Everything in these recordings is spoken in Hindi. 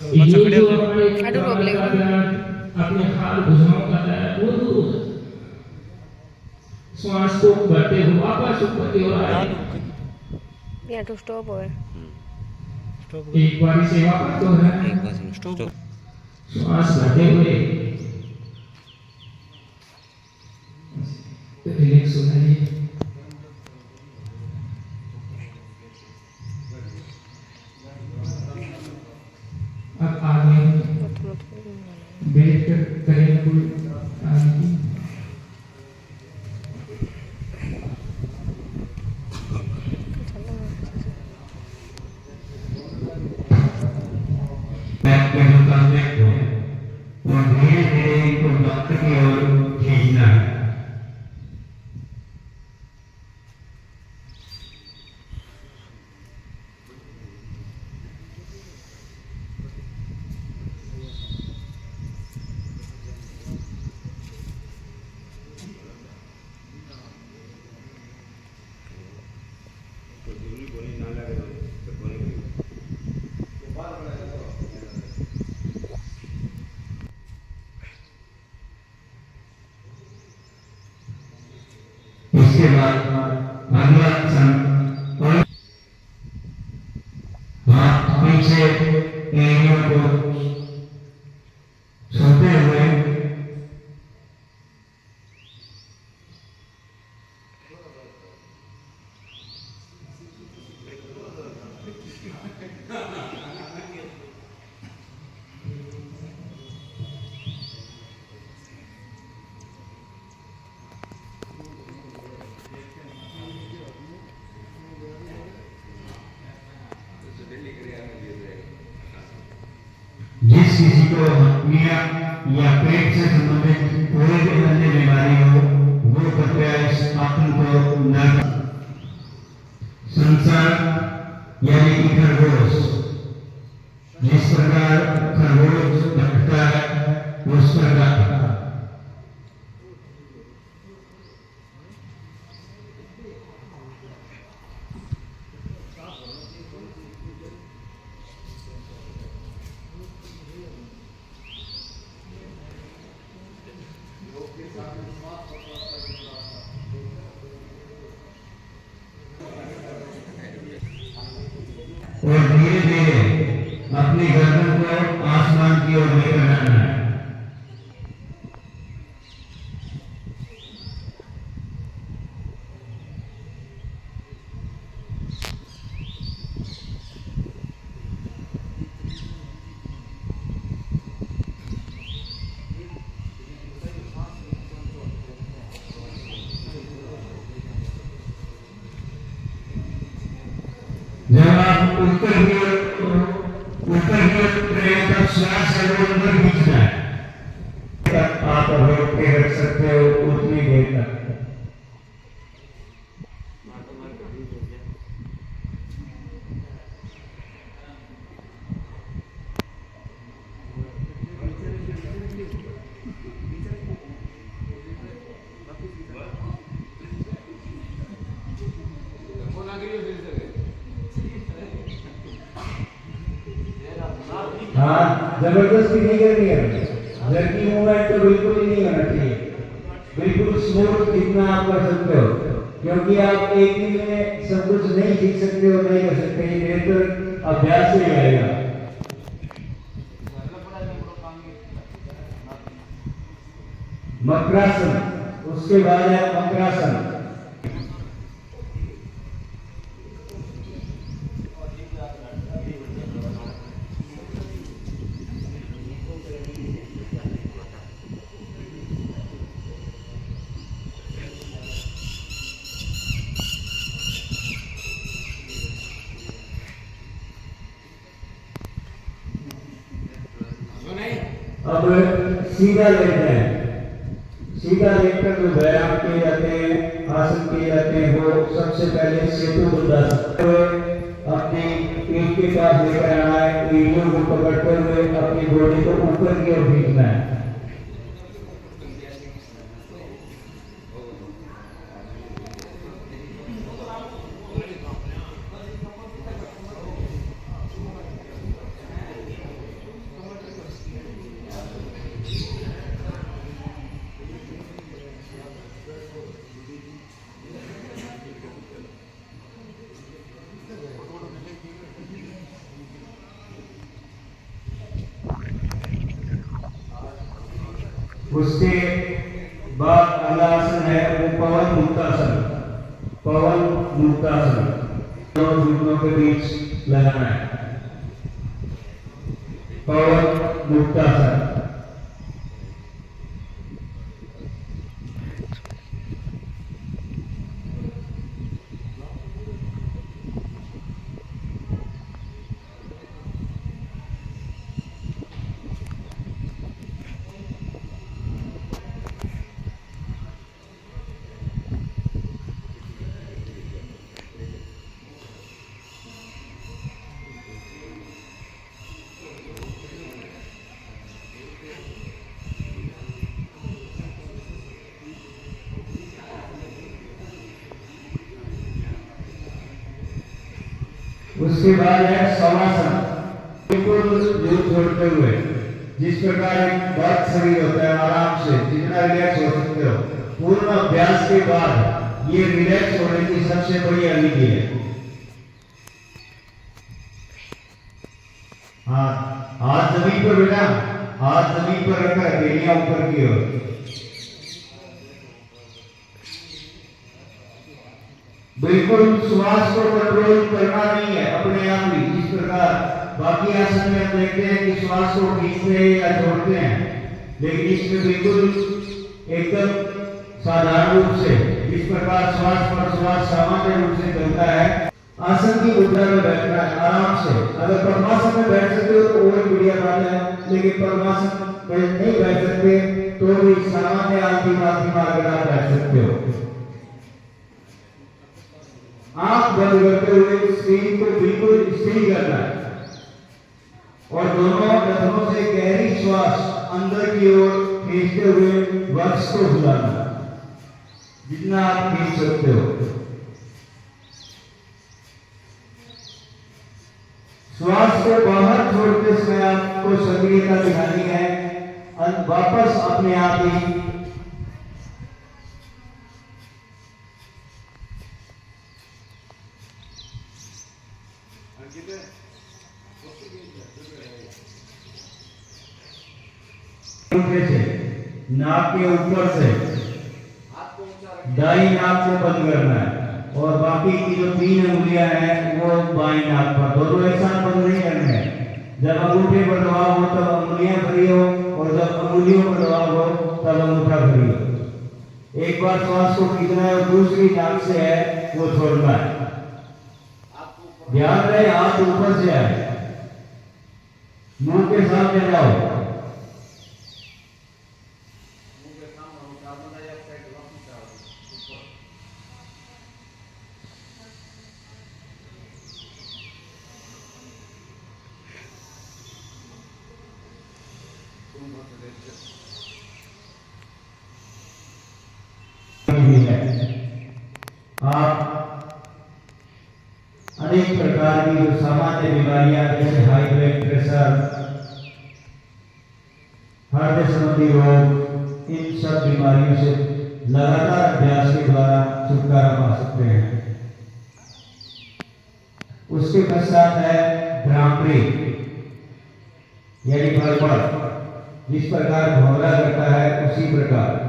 आडू रोक लेगा अपने हाल भुजाओं का दर्द वो दूर हो जाता। श्वास को भरते हुए वापस ऊपर की ओर आए। यहाँ तो स्टॉप हो एक बार सेवा करते हैं। एक बार स्टॉप। श्वास भरते हुए रिलैक्स हो जाइए। अब आगे बैठ कर करें कोई आगे बैक पे जो कॉन्टेक्ट हो और धीरे धीरे इनको डॉक्टर की ओर खींचना है। उसके बाद अगला आसन हाथ पीछे एरिया को सोते हुए जिस किसी को हड्डियां या पेट से संबंधित कोई भी अन्य बीमारी हो वो कृपया इस आसन को न करें। संसार यानी कि खरगोश, जिस प्रकार खरगोश भटकता है उस प्रकार और धीरे धीरे अपनी गर्दन को आसमान की ओर लेकर जाना है। जब आप ऊपर की ओर तब श्वास अंदर खींचना है। तब आप रोक के रख सकते हो उतनी देर तक। हाँ, जबरदस्ती नहीं करनी है। जर्की मूवमेंट तो बिल्कुल ही नहीं होना चाहिए। बिल्कुल स्मूथ जितना आप कर सकते हो, क्योंकि आप एक दिन में सब कुछ नहीं सीख सकते हो, नहीं कर सकते। ये तो अभ्यास से ही आएगा। मकरासन, उसके बाद है मकरासन। अब सीधा लेटना है। सीधा लेटकर जो व्यायाम किए जाते हैं, आसन किए जाते हैं, वो सबसे पहले सेतु बुंदासन अपनी पीठ के पास लेकर आना है। एड़ियों को पकड़ते हुए अपनी बॉडी को ऊपर की ओर खींचना है। उसके बाद अगला आसन है वो पवन मुक्तासन। पवन मुक्तासन दोनों घुटनों के बीच लगाना है। पवन मुक्तासन। उसके बाद है शवासन। बिल्कुल जोर छोड़ते हुए, जिस प्रकार एक बर्थ शरीर होता है, आराम से जितना रिलैक्स हो सकते हो। पूर्ण अभ्यास के बाद ये रिलैक्स होने की सबसे बड़ी अवधि है। हाथ जमीन पर बेटा, हाथ जमीन पर रखकर बेलियां ऊपर की ओर। बिल्कुल श्वास को कंट्रोल करना नहीं है अपने आप ही। इस प्रकार बाकी आसन में हम देखते हैं कि श्वास को खींचते हैं या छोड़ते हैं, लेकिन इसमें बिल्कुल एकदम साधारण रूप से इस प्रकार श्वास पर श्वास सामान्य रूप से चलता है। आसन की मुद्रा में बैठना है आराम से। अगर पद्मासन में बैठ सकते हो तो और बढ़िया बात है, लेकिन पद्मासन में नहीं बैठ सकते तो भी सामान्य आंखी मारकर आप बैठ सकते हो। आंख बंद करते हुए शरीर को बिल्कुल स्थिर करना है और दोनों नथनों से गहरी श्वास अंदर की ओर खींचते हुए वक्ष को हिलाना जितना आप खींच सकते हो। श्वास को बाहर छोड़ते समय आपको सक्रियता दिखानी है। वापस अपने आप ही से नाक के ऊपर से दाई नाक को बंद करना है और बाकी की जो 3 उंगलियां हैं वो बाई नाक पर। दोनों एक साथ बंद नहीं करने हैं। जब अंगूठे पर दबाव हो तब उंगलियां भरी हो और जब अंगुलियों पर दबाव हो तब अंगूठा भरी हो। एक बार श्वास को खींचना है और दूसरी नाक से है वो छोड़ना है। ध्यान रहे हाथ ऊपर से आए, मुंह के सामने जाओ। आप अनेक प्रकार की जो सामान्य बीमारियां जैसे हाई ब्लड प्रेशर, हृदय संबंधी रोग, इन सब बीमारियों से लगातार अभ्यास के द्वारा छुटकारा पा सकते हैं। उसके पश्चात है भ्रामरी यानी भड़बड़। जिस प्रकार भौरा करता है उसी प्रकार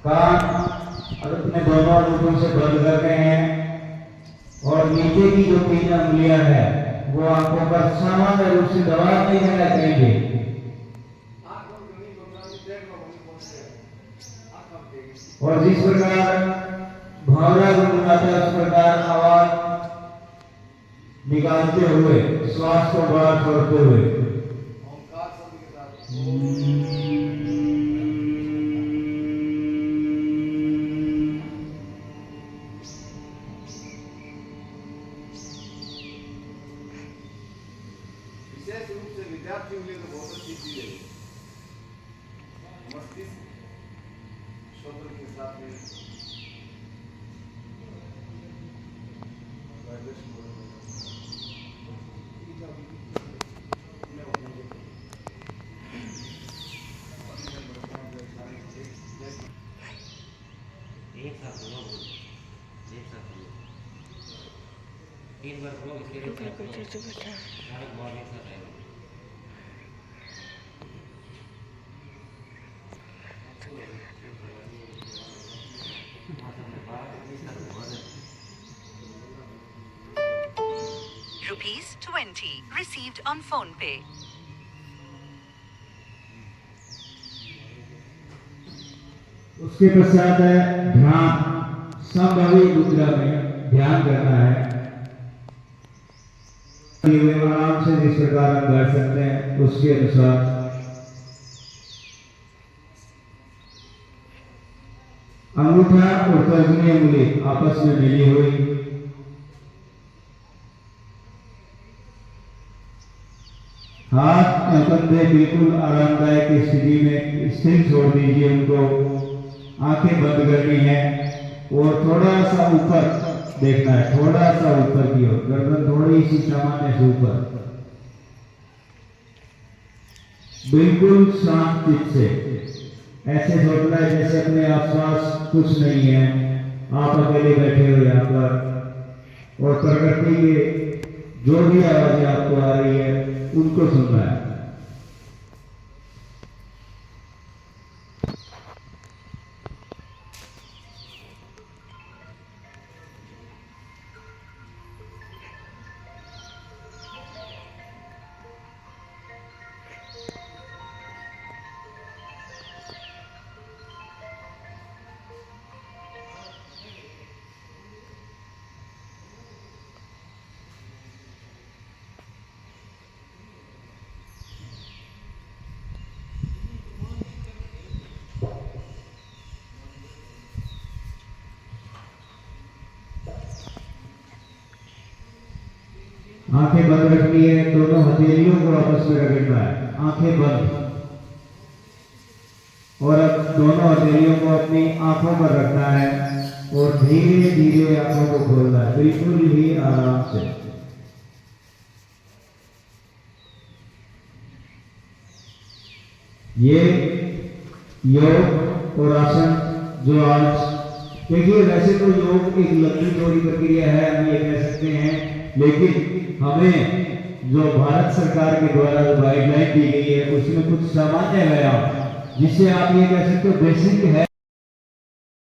कान अपने दोनों अंगूठों से बंद करते हैं और नीचे की जो 3 उंगलियां हैं वो आंखों पर सामान्य रूप से दबाव नहीं देना चाहिए। और जिस प्रकार भावना गुनगुनाते उस प्रकार आवाज निकालते हुए श्वास को बाहर छोड़ते हुए विशेष रूप से विद्यार्थियों के लिए तो बहुत अच्छी चीज है। मस्तिष्क शब्द के साथ में एक साथ तीन बार करो इसके लिए चार करो कुछ बैठा डायरेक्ट बॉडी कर रहे हो ₹20 received on PhonePe. उसके पश्चात है ध्यान। समभावी मुद्रा में ध्यान करना है। ये आराम से जिस प्रकार हम कर सकते हैं उसके अनुसार अंगूठा और तर्जनी उंगली आपस में मिली हुई, हाथ या कंधे बिल्कुल आरामदायक स्थिति में स्थिर छोड़ दीजिए उनको। आंखें बंद करनी है और थोड़ा सा ऊपर देखना है, थोड़ा सा ऊपर की ओर, गर्दन थोड़ी सी सामान्य से ऊपर, बिल्कुल शांत चित्त से। ऐसे सोचना है जैसे अपने आसपास कुछ नहीं है, आप अकेले बैठे हो यहाँ पर और प्रकृति के जो भी आवाजें आपको आ रही है उनको सुनना है। आंखें बंद रखनी है, दोनों हथेलियों को आपस में रगड़ना है, आंखें बंद। और अब दोनों हथेलियों को अपनी आंखों पर रखना है और धीरे धीरे आंखों को खोलना है, बिल्कुल ही आराम से। ये योग और आसन जो आज देखिए, वैसे तो योग एक लंबी चौड़ी प्रक्रिया है, हम ये कह सकते हैं, लेकिन हमें जो भारत सरकार के द्वारा जो गाइडलाइन दी गई है उसमें कुछ सामान्य व्यायाम, जिससे आप ये कह सकते हो बेसिक है।